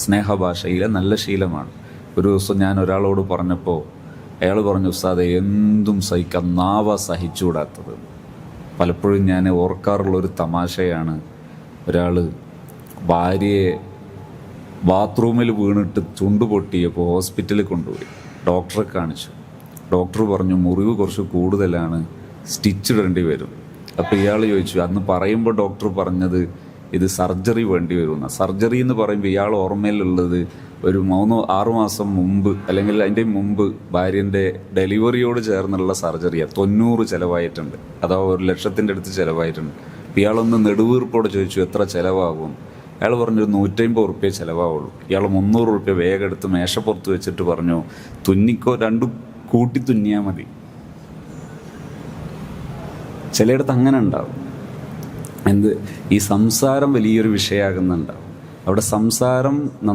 സ്നേഹഭാഷയിലെ നല്ല ശീലമാണ്. ഒരു ദിവസം ഞാൻ ഒരാളോട് പറഞ്ഞപ്പോൾ അയാൾ പറഞ്ഞു, ഉസ്താദെ എന്തും സഹിക്കാം, നാവ സഹിച്ചുകൂടാത്തത്. പലപ്പോഴും ഞാൻ ഓർക്കാറുള്ളൊരു തമാശയാണ്, ഒരാൾ ഭാര്യയെ ബാത്റൂമിൽ വീണിട്ട് ചുണ്ട് പൊട്ടിയപ്പോൾ ഹോസ്പിറ്റലിൽ കൊണ്ടുപോയി, ഡോക്ടറെ കാണിച്ചു. ഡോക്ടർ പറഞ്ഞു മുറിവ് കുറച്ച് കൂടുതലാണ്, സ്റ്റിച്ച് ഇടേണ്ടി വരും. അപ്പോൾ ഇയാൾ ചോദിച്ചു, അന്ന് പറയുമ്പോൾ ഡോക്ടർ പറഞ്ഞത് ഇത് സർജറി വേണ്ടി വരുമെന്ന്. സർജറി എന്ന് പറയുമ്പോൾ ഇയാൾ ഓർമ്മയിലുള്ളത് ഒരു 3-6 മാസം മുമ്പ് അല്ലെങ്കിൽ അതിൻ്റെ മുമ്പ് ഭാര്യൻ്റെ ഡെലിവറിയോട് ചേർന്നുള്ള സർജറിയാണ്. 90 ചിലവായിട്ടുണ്ട്, അഥവാ 1,00,000 അടുത്ത് ചിലവായിട്ടുണ്ട്. ഇയാളൊന്ന് നെടുവീർപ്പോടെ ചോദിച്ചു എത്ര ചിലവാകും. അയാൾ പറഞ്ഞൊരു 150 റുപ്യ ചിലവാകുള്ളൂ. ഇയാൾ 300 റുപ്യ വേഗം എടുത്ത് മേശപ്പുറത്ത് വെച്ചിട്ട് പറഞ്ഞു, തുന്നിക്കോ, രണ്ടും കൂട്ടി തുന്നിയാൽ മതി. ചിലയിടത്ത് അങ്ങനെ ഉണ്ടാവും. ഈ സംസാരം വലിയൊരു വിഷയമാകുന്നുണ്ടാവും. അവിടെ സംസാരം